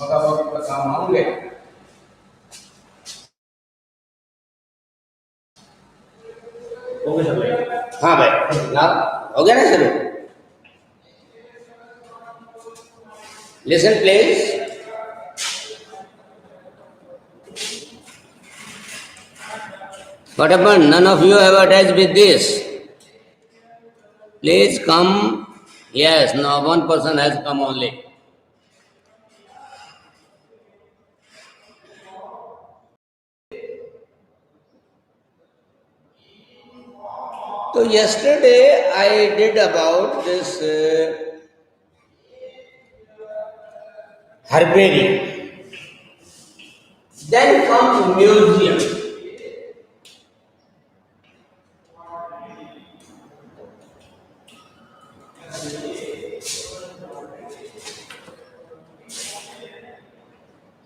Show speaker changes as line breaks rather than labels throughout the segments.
मगर वक्त पर काम होंगे। हाँ भाई ना हो गया ना शुरू। Listen please. What happened? None of you have attached with this. Please come. Yes, no, one person has come only. So yesterday I did about this herbarium. Then comes museum.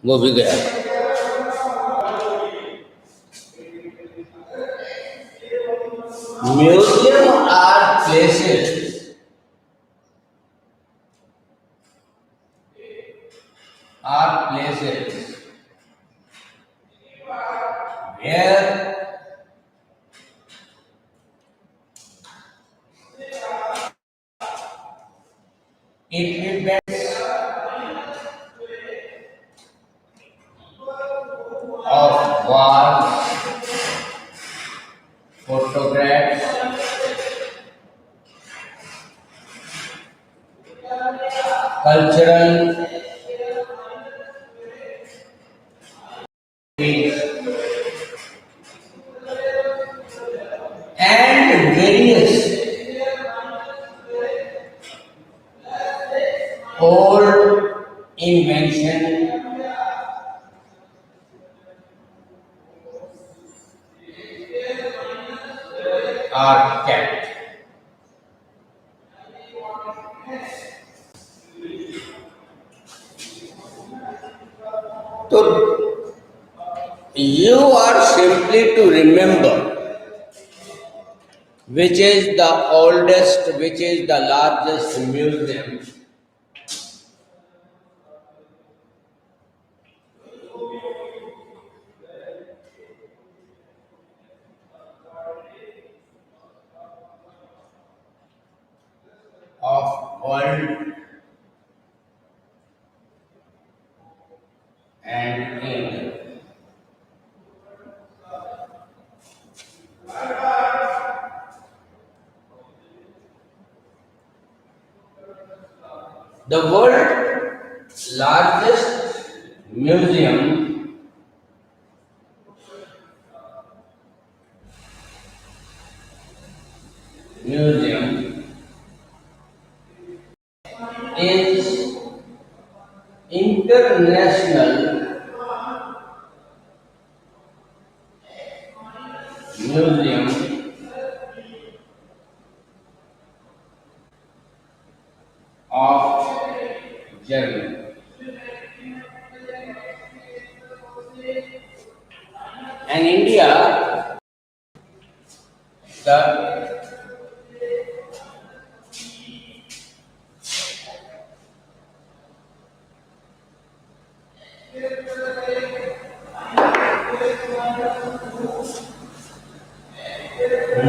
वो भी गया। Museum are places where equipment of walls, photographs, cultural things, and various old invention are kept. So you are simply to remember which is the oldest, which is the largest museum of world and England. The world's largest museum is International Museum of Germany. And India, the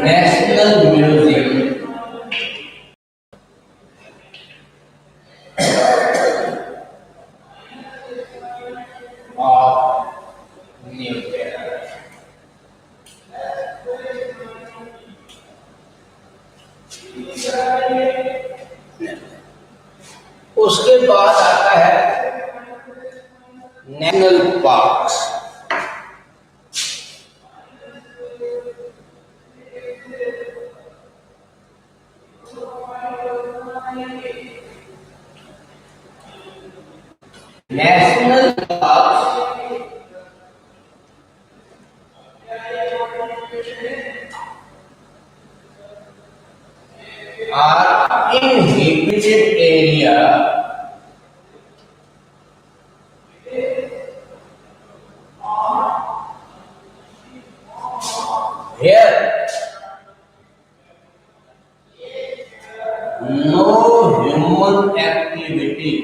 National Museum of Nuclear. उसके बाद आता है national parks. National parks are inhabited area where no human activity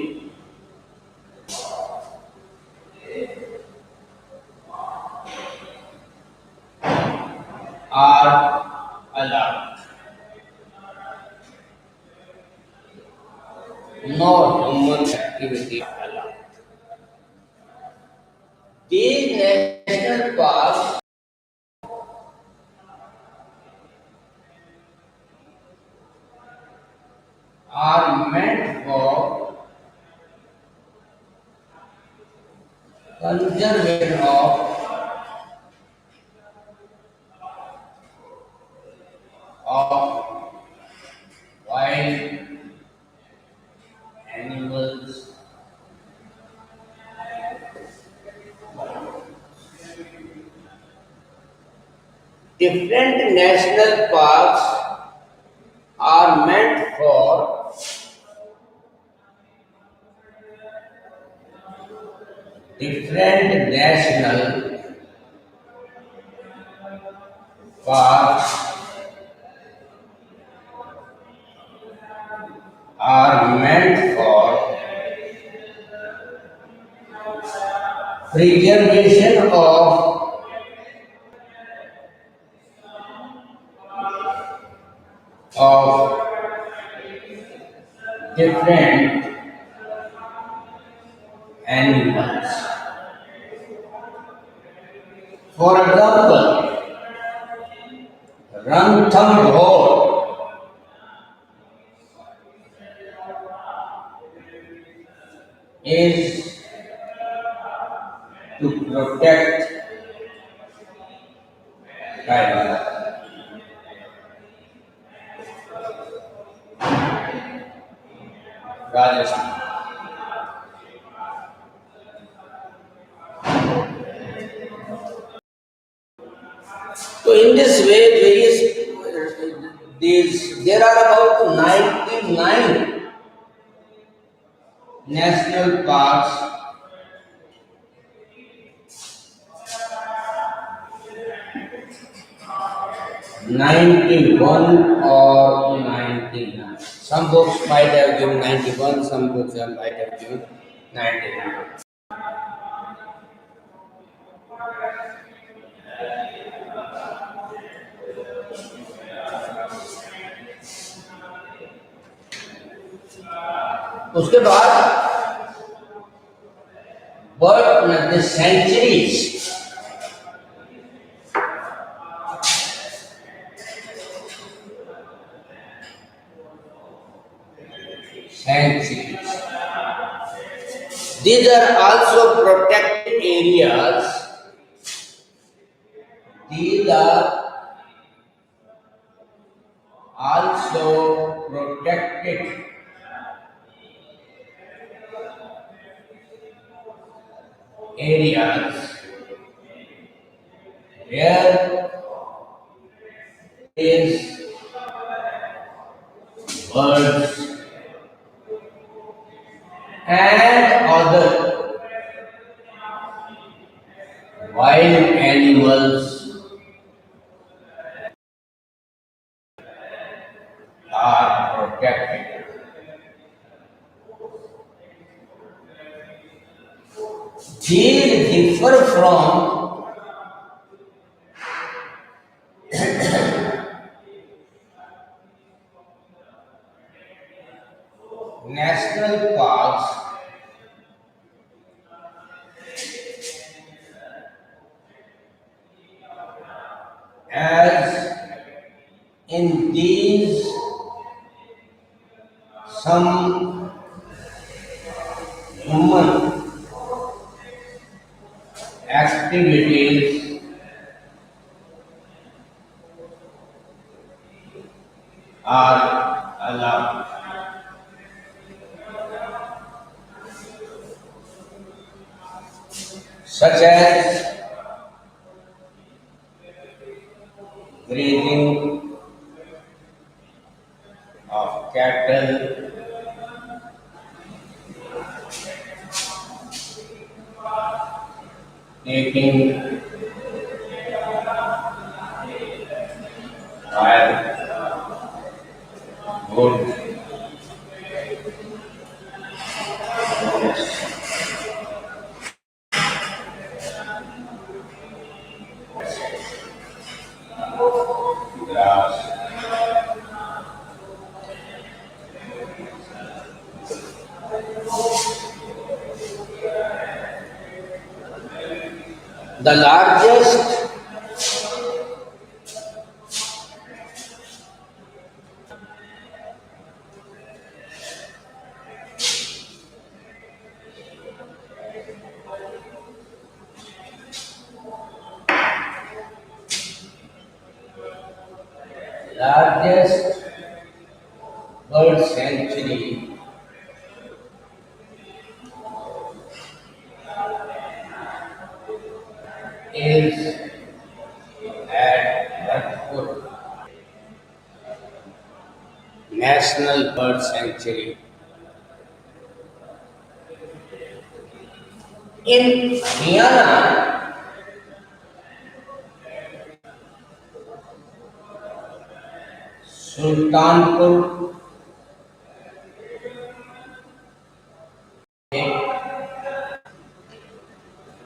activity are allowed. These national parks are meant for conservation of wild animals, different national parks are meant for different national parks are meant for preservation of different animals. For example, Rantham Road is to protect tiger. Rajasthan. So in this way, there are about 99 national parks, 91 or 99. Some books might have given 91, some books might have given 99. उसके बाद bird the sanctuaries, these are also protected areas. These are also protected areas where is birds and other wild animals are protected. These differ from national parks as in these some human activities are allowed. Such as grazing of cattle, taking firewood, grass, The largest largest bird sanctuary is at Bradford National Bird Sanctuary in Haryana. Sultanpur Lake,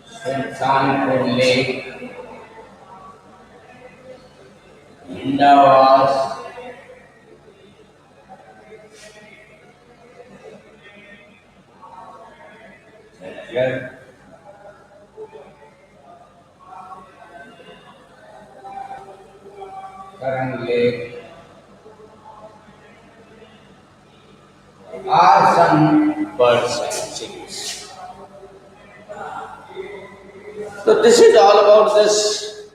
Sultanpur Lake, Indavas, Karan Lake are some bird sanctuaries. So this is all about this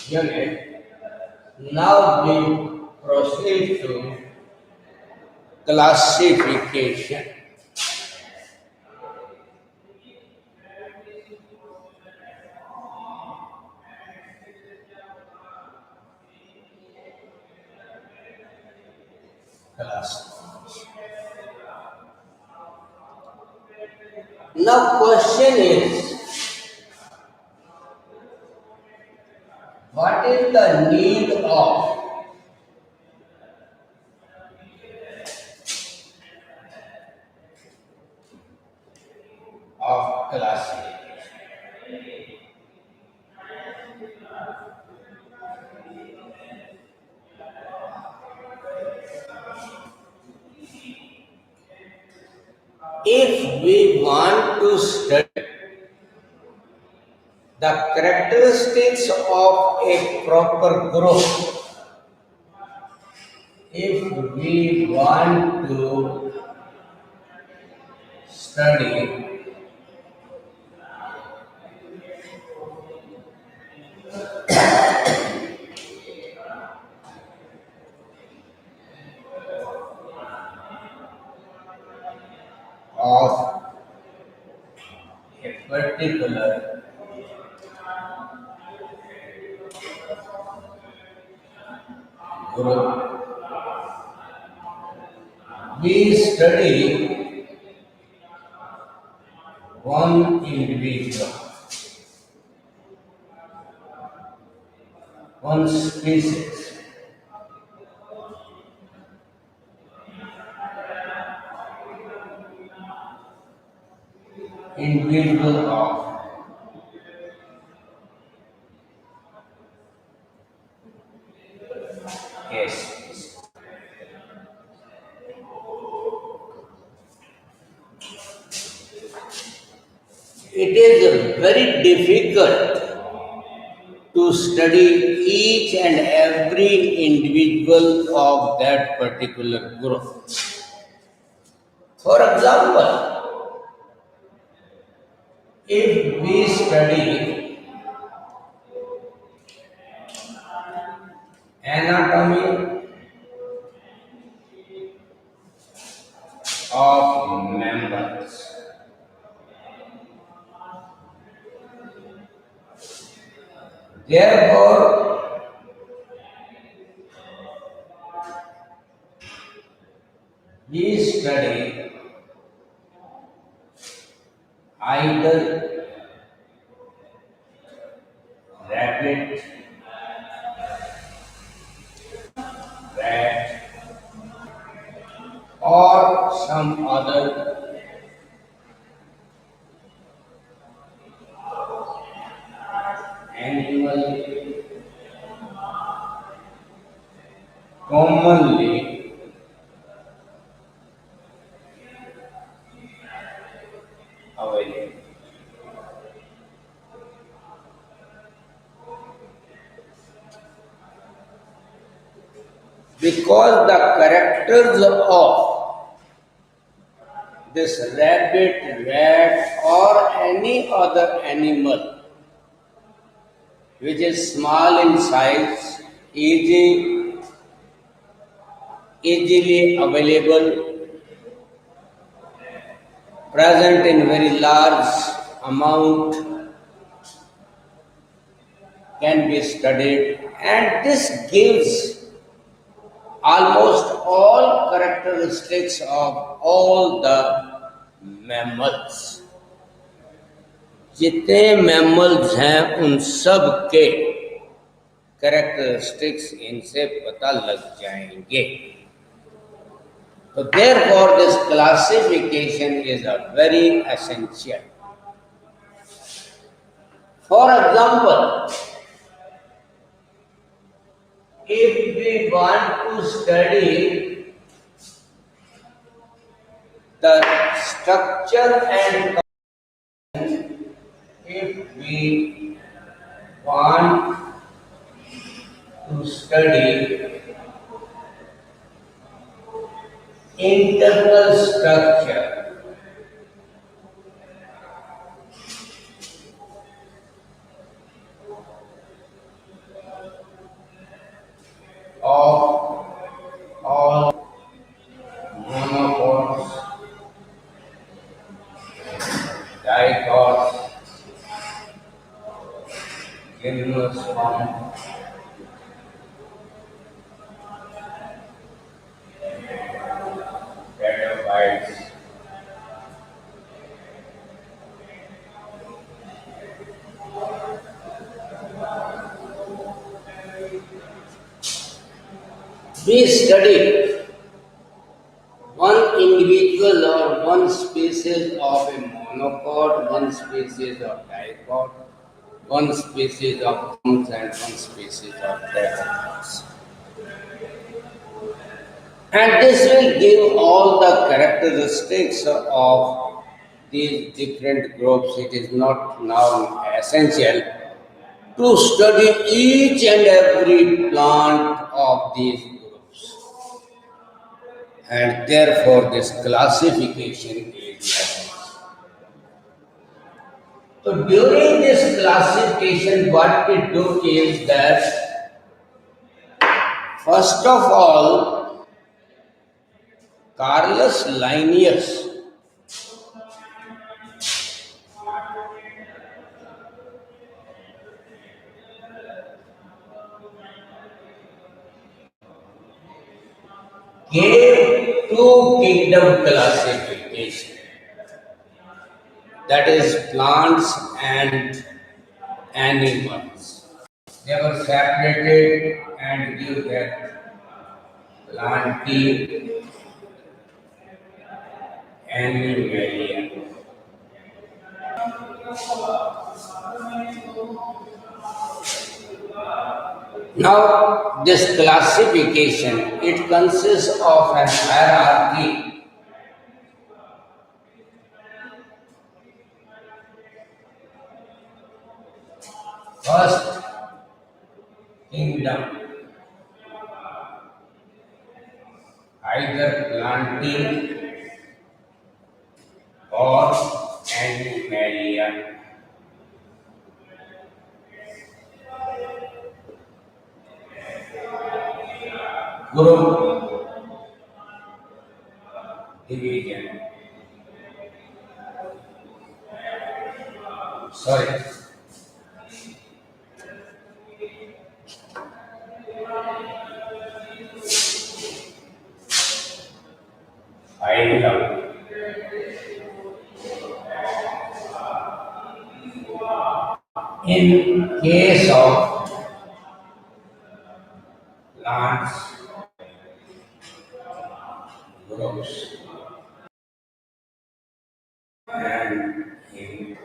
unit. Now we proceed to classification. Classification. Now question is, what is the need of classification? If we want to study the characteristics of a proper group, if we want to study of a particular group, we study one individual, one species, individual of a species. It is very difficult to study each and every individual of that particular group. For example, if we study anatomy of mammals, therefore we study either rabbit, rat, or some other animal commonly available. because the characters of this rabbit, rat, or any other animal which is small in size, easily available, present in very large amount, can be studied, and this gives almost all characteristics of all the mammals. जितने mammals हैं उन सब के characteristics इनसे पता लग जाएंगे. So therefore this classification is a very essential. For example, if we want to study the structure and if we want to study internal structure of all monocots, dicots, gymnosperm, pteridophytes, we study one individual or one species of a monocot, one species of dicot, one species of worms and one species of tetrapods. And this will give all the characteristics of these different groups. It is not now essential to study each and every plant of these groups. And therefore this classification is essential. So during this classification, what we do is that first of all, Carlos Linnaeus gave two kingdom classification, that is plants and animals. They were separated and give that plantae, animalia. Now this classification, it consists of an hierarchy. First kingdom, either plantae or animalia. Group division. Sorry. I love. In case of plants, groups, and in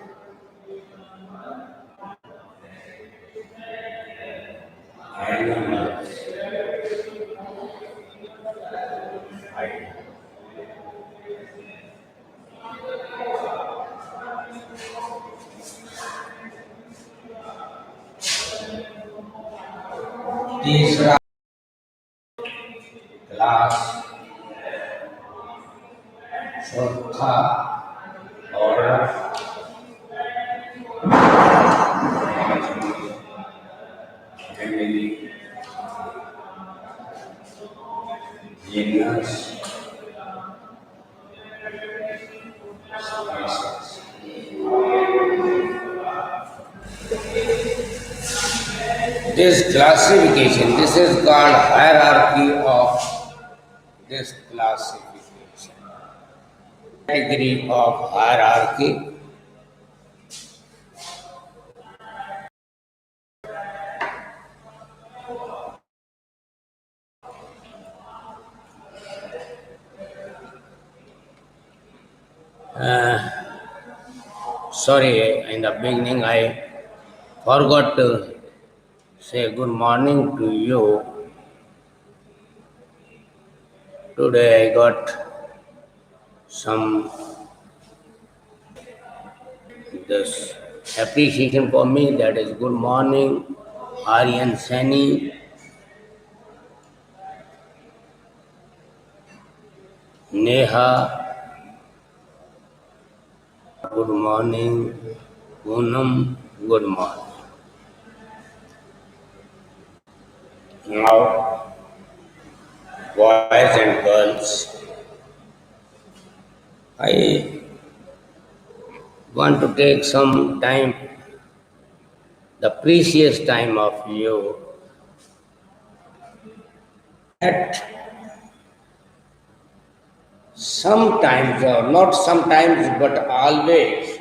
animals, I. तीसरा family, genus, species. This classification, this is called hierarchy of this classification. Category of hierarchy. Sorry, in the beginning I forgot to say good morning to you. Today I got some this appreciation for me, that is good morning, Aryan Sani, Neha, good morning, Poonam, good morning. Now, boys and girls, I want to take some time, the precious time of you, at sometimes, or not sometimes, but always,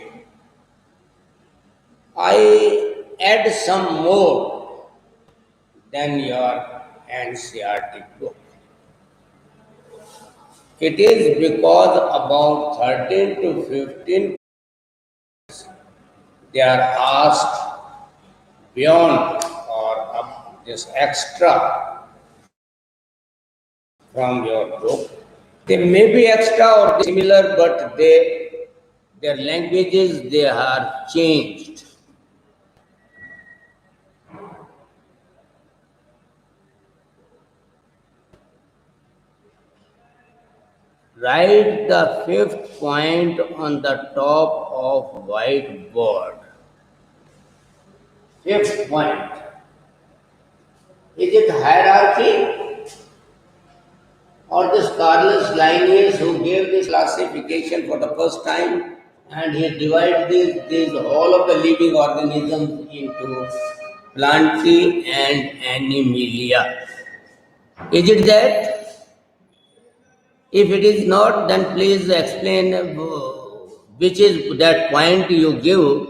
I add some more than your NCRT book. It is because about 13 to 15 they are asked beyond or this extra from your book. They may be extra or similar, but their languages they are changed. Write the fifth point on the top of whiteboard. Fifth point. Is it hierarchy or this Carlos Linnaeus who gave this classification for the first time, and he divided these all of the living organisms into plantae and animalia? Is it that? If it is not, then please explain which is that point you give,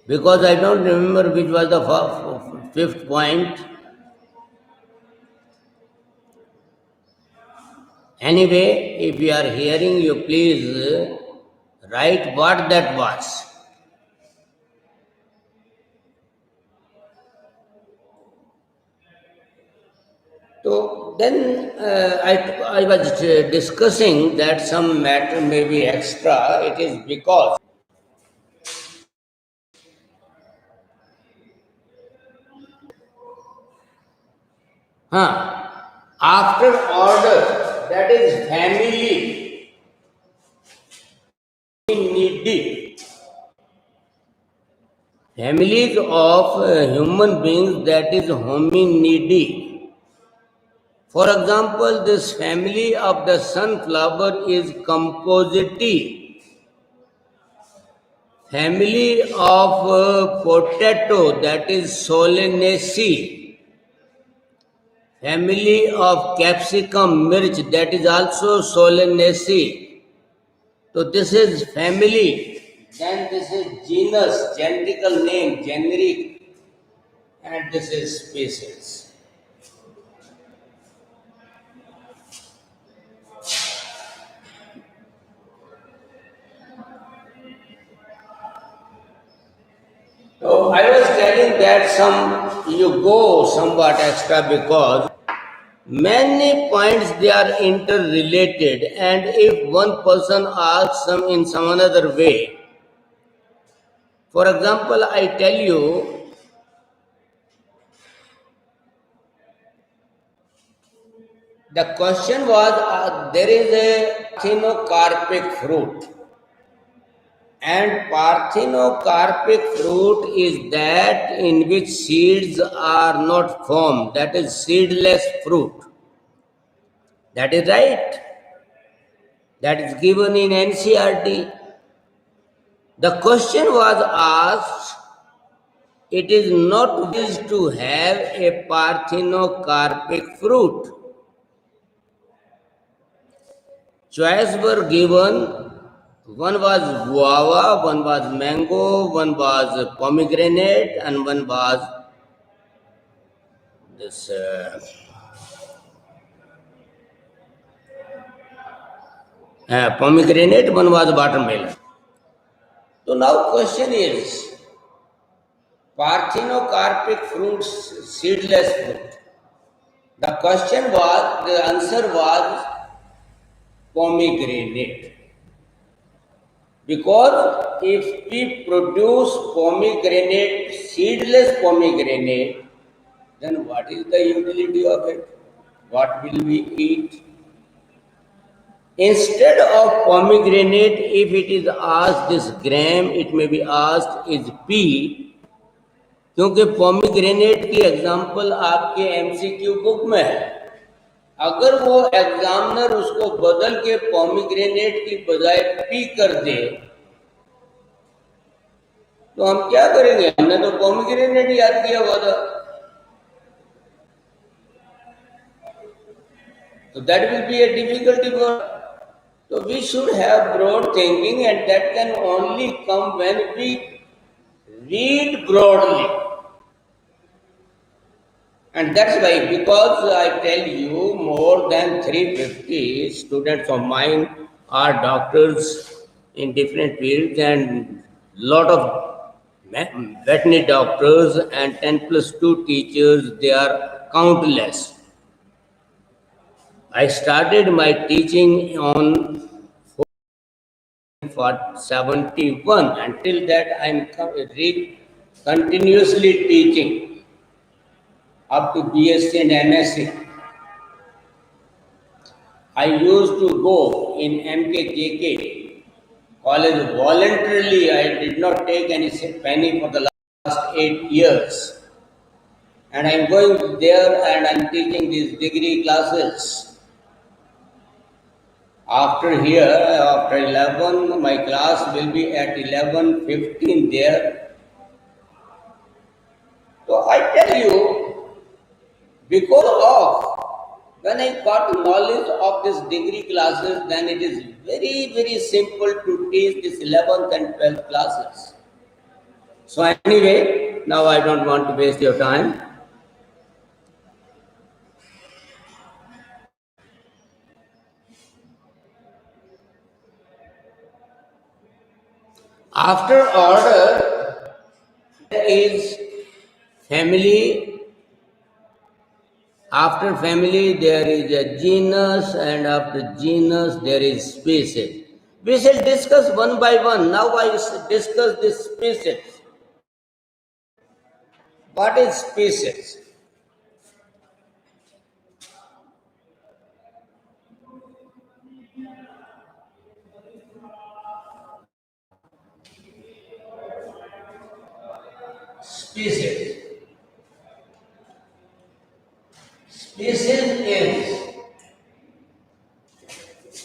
because I don't remember which was the fifth point. Anyway, if you are hearing, you please write what that was. So then I was discussing that some matter may be extra. It is because after order, that is family, needy. Families of human beings, that is hominidae. For example, this family of the sunflower is compositae. Family of potato, that is solanaceae. Family of capsicum, mirch, that is also solanaceae. So this is family. Then this is genus, generical name, generic, and this is species. So I was telling that you go somewhat extra because many points they are interrelated, and if one person asks some in some another way, for example, I tell you The question was there is a parthenocarpic fruit, and parthenocarpic fruit is that in which seeds are not formed, that is seedless fruit. That is right. That is given in NCRT. The question was asked, it is not wise to have a parthenocarpic fruit. Choice were given. One was guava, one was mango, one was pomegranate, and one was this pomegranate, one was watermelon. So now question is, parthenocarpic fruits, seedless fruit. The answer was pomegranate. Because if we produce pomegranate, seedless pomegranate, then what is the utility of it? What will we eat? Instead of pomegranate, if it is asked this gram, it may be asked is P, क्योंकि pomegranate की example आपके MCQ book में है. अगर वो examiner उसको बदल के पोमीग्रेनेट की बजाय पी कर दे तो हम क्या करेंगे? हमने तो पोमीग्रेनेट याद किया हुआ था. So that will be a difficulty for. So we should have broad thinking, and that can only come when we read broadly. And that's why, because I tell you, more than 350 students of mine are doctors in different fields, and lot of veterinary doctors and 10+2 teachers, they are countless. I started my teaching on 71. Until that, I'm continuously teaching up to BSc and MSc. I used to go in MKJK college voluntarily. I did not take any penny for the last 8 years. And I'm going there and I'm teaching these degree classes. After here, after 11, my class will be at 11:15 there. So I tell you, because of when I got knowledge of this degree classes, then it is very, very simple to teach this 11th and 12th classes. So anyway, now I don't want to waste your time. After order is family. After family there is a genus, and after genus there is species. We shall discuss one by one. Now I discuss this species. What is species? Species. Species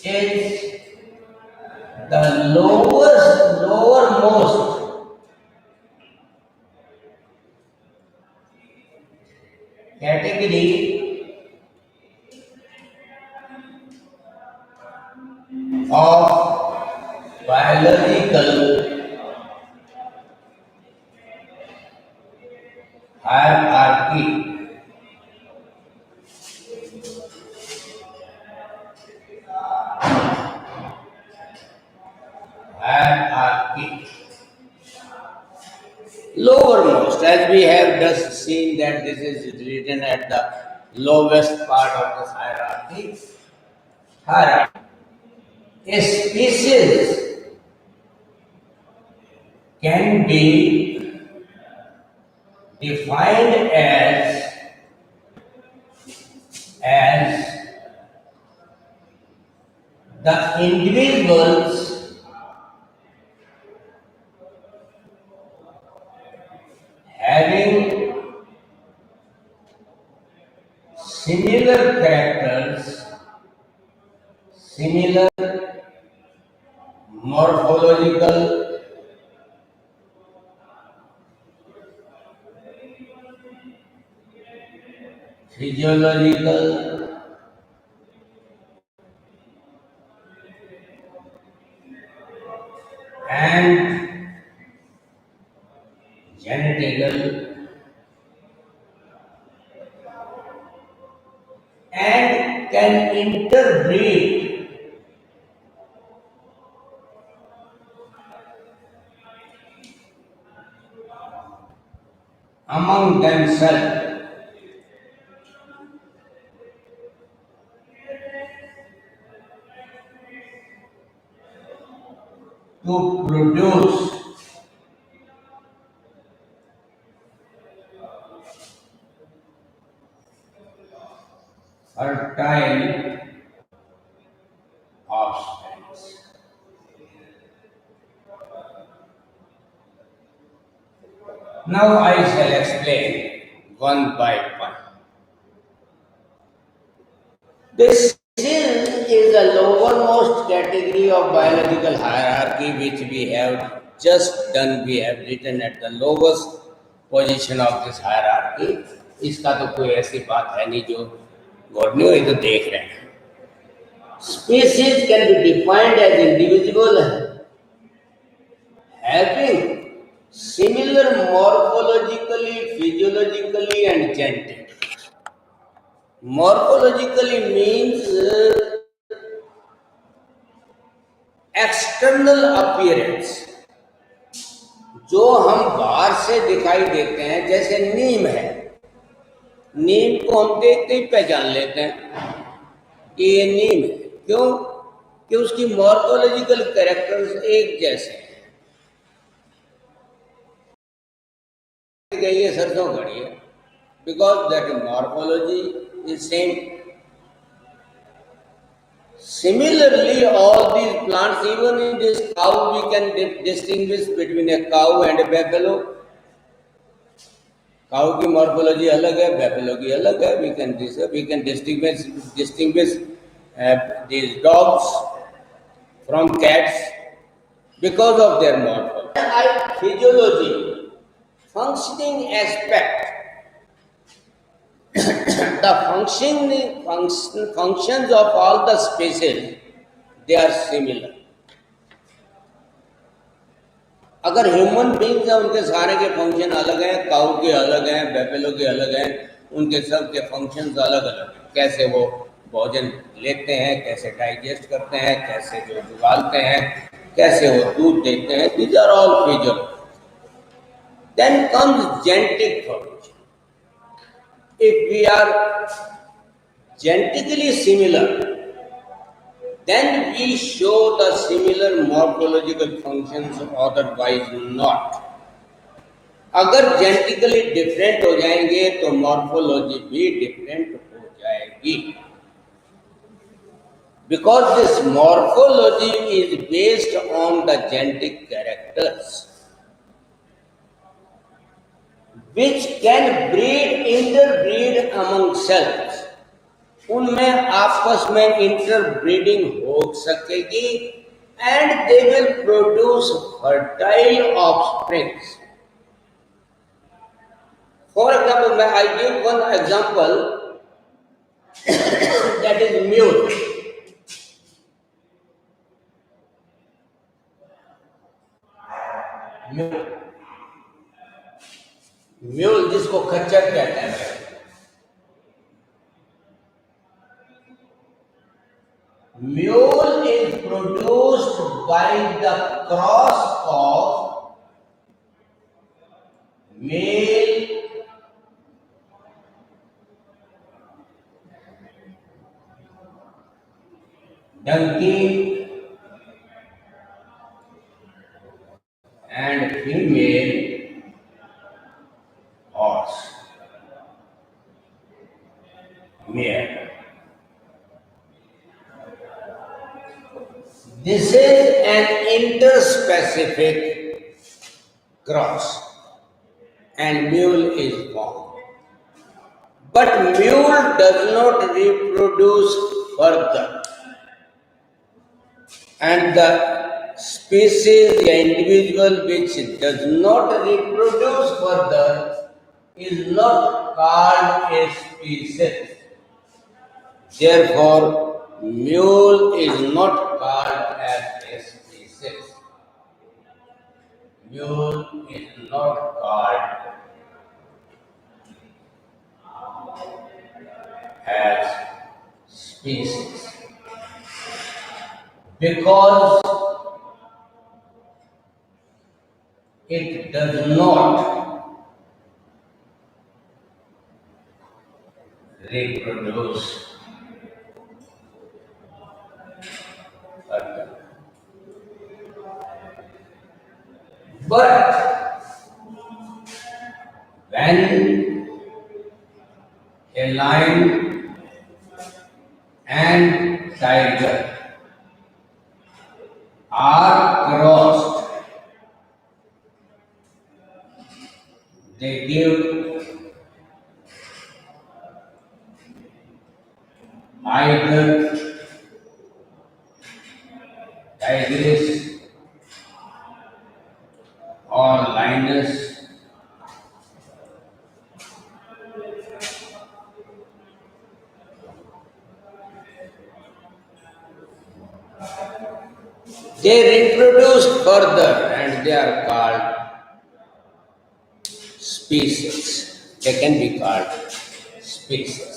is the lowermost category of biological hierarchy. Hierarchy. Lowermost, as we have just seen that this is written at the lowest part of this hierarchy. Hierarchy. A species can be defined as the individuals having similar characters, similar morphological, physiological, and genetical, and can interbreed among themselves to produce fertile offspring. Now I shall explain one by one. This is the lowermost category of biological hierarchy which we have just done. We have written at the lowest position of this hierarchy. इसका तो कोई ऐसी बात है नहीं जो God ने ये तो देख रहे हैं. Species can be defined as individual having similar morphologically, physiologically, and genetic. Morphologically means external appearance. जो हम बाहर से दिखाई देते हैं, जैसे नीम है, नीम को हम देखते ही पहचान लेते हैं कि ये नीम है. क्यों? कि उसकी मॉर्फोलॉजिकल कैरेक्टर्स एक जैसे हैं. गई है सरसों खड़ी है because that morphology is same. Similarly, all these plants, even in this cow, we can distinguish between a cow and a buffalo. Cow की morphology अलग है, buffalo की अलग है. We can distinguish these dogs from cats because of their morphology. Physiology, functioning aspect. The functions of all the species, they are similar. अगर human beings हैं उनके सारे के फंक्शन अलग हैं, काऊ के अलग हैं, बेफेलो के अलग हैं, उनके सब के फंक्शंस अलग अलग हैं. कैसे वो भोजन लेते हैं, कैसे डाइजेस्ट करते हैं, कैसे जो उगालते हैं, कैसे वो दूध देते हैं, these are all physiology. Then comes genetic formation. If we are genetically similar, then we show the similar morphological functions, otherwise not. अगर जेनेटिकली डिफरेंट हो जाएंगे तो मॉर्फोलॉजी भी डिफरेंट हो जाएगी. Because this morphology is based on the genetic characters, which can interbreed among cells. उनमें आपस में इंटरब्रीडिंग हो सकेगी and they will produce fertile offsprings. For example, I give one example that is mule. Mule जिसको खच्चर कहते हैं. Mule is produced by the cross of male donkey and female horse, mare. This is an interspecific cross and mule is formed. But mule does not reproduce further, and the species, the individual which does not reproduce further is not called a species. Therefore, mule is not called as a species. Mule is not called as species because it does not reproduce further. But when a lion and tiger are crossed, they give either tigress or lioness. They reproduce further and they are called species. They can be called species.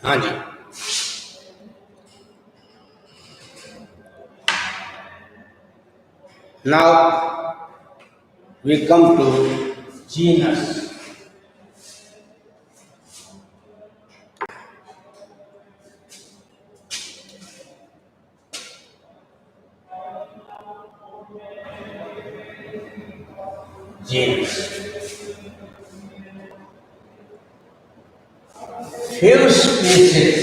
हाँ जी. Now we come to genus. Genus. Few species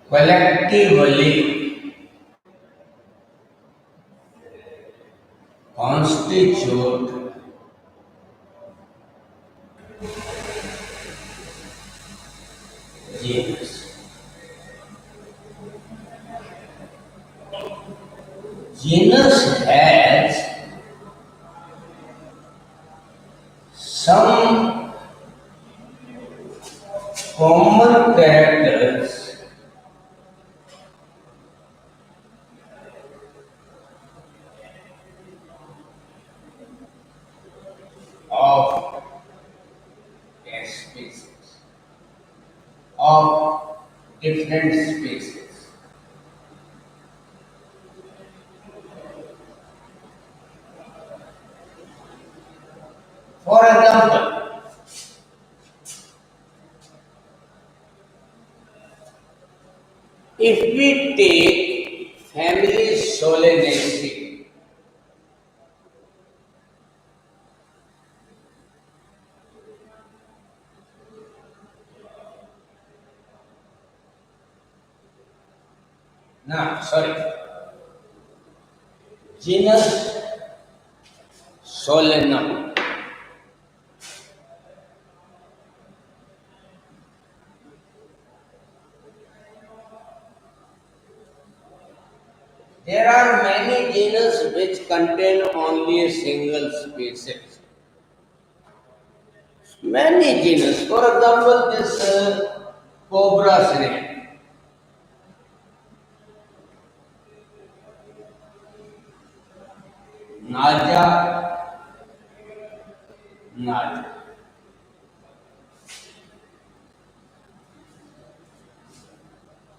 collectively constitute genus. Genus has some common characters of a species, of different species. For example, if we take family Solanaceae, genus Solanum. There are many genus which contain only a single species. Many genus, for example, this cobra snake, Naja, Naja.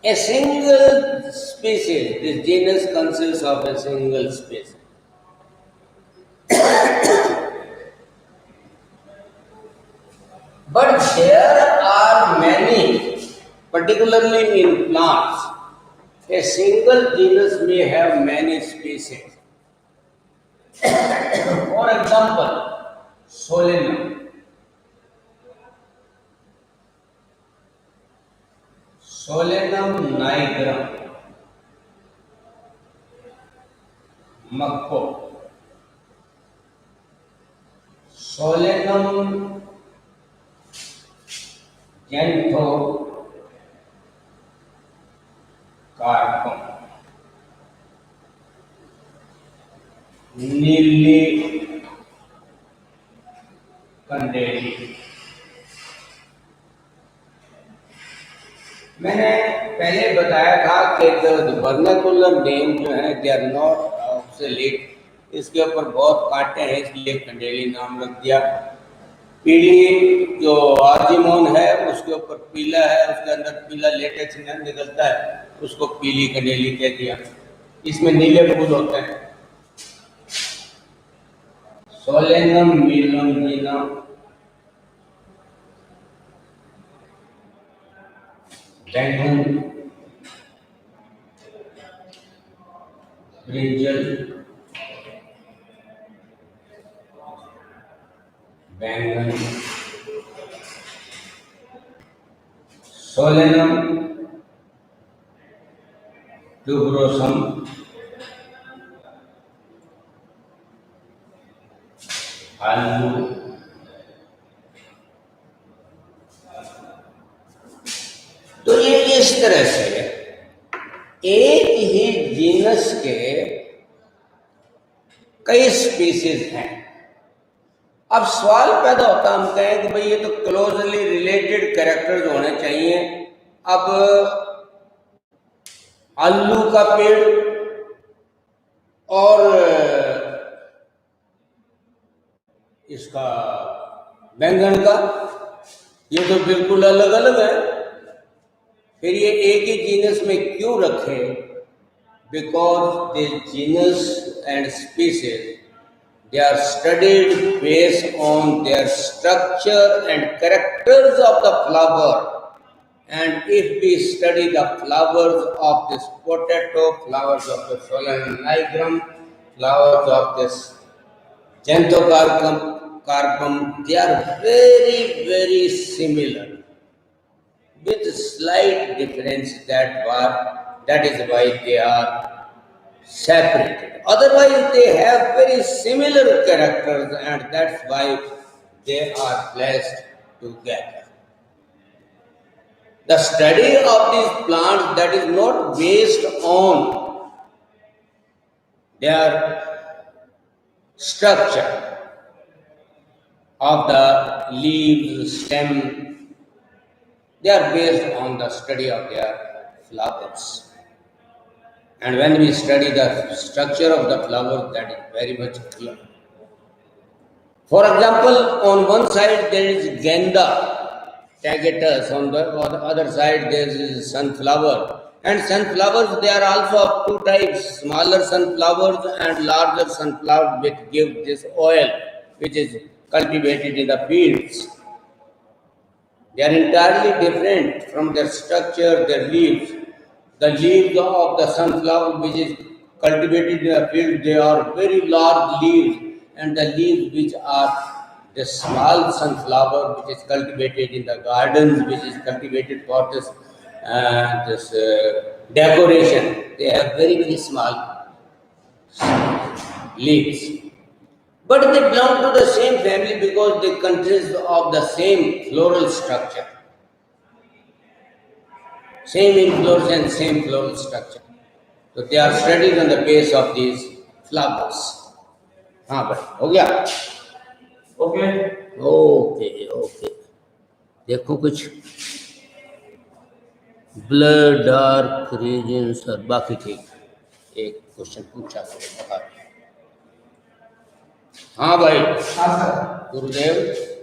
A single species, this genus consists of a single species. But there are many, particularly in plants. A single genus may have many species. For example, solanum. Solanum nigrum, Makko, Solanum genthocarpum, नीली कंडेली. मैंने पहले बताया था कि vernacular name जो है they are not obsolete. इसके ऊपर बहुत कांटे हैं, इसलिए कंडेली नाम रख दिया. पीली जो आर्जिमोन है उसके ऊपर पीला है, उसके अंदर पीला लेटेक्स निकलता है, उसको पीली कंडेली कह दिया. इसमें नीले फूल होते हैं. सोलेनम मीलम बैंगन, ब्रिंजल, बैंगन, सोलेनम ट्यूबरोसम, आलू, तो ये इस तरह से एक ही जीनस के कई स्पीसीज हैं. अब सवाल पैदा होता, हम कहें कि भाई ये तो क्लोजली रिलेटेड कैरेक्टर्स होने चाहिए. अब आलू का पेड़ और इसका बैंगन का, ये तो बिल्कुल अलग अलग है. फिर ये एक ही जीनस में क्यों रखे? Because this genus and species they are studied based on their structure and characters of the flower. And if we study the flowers of this potato, flowers of the solanum nigrum, flowers of this xanthocarpum, they are very, very similar, with slight difference. That is why they are separated. Otherwise, they have very similar characters, and that's why they are placed together. The study of these plants that is not based on their structure of the leaves, stem, they are based on the study of their flowers. And when we study the structure of the flower, that is very much clear. For example, on one side there is Genda tagatus, on the other side there is sunflower. And sunflowers, they are also of two types, smaller sunflowers and larger sunflowers, which give this oil, which is cultivated in the fields. They are entirely different from their structure, their leaves. The leaves of the sunflower which is cultivated in the field, they are very large leaves, and the leaves which are the small sunflower which is cultivated in the gardens, which is cultivated for this decoration, they have very, very small leaves. But they belong to the same family because they consist of the same floral structure. Same inflorescence, same floral structure. So they are studied on the base of these flowers. हाँ भाई, हो गया।
Okay.
Okay okay, देखो कुछ blood dark regions और बाकी ठीक। एक क्वेश्चन पूछा करो। हाँ भाई।
हाँ सर।
गुरुदेव।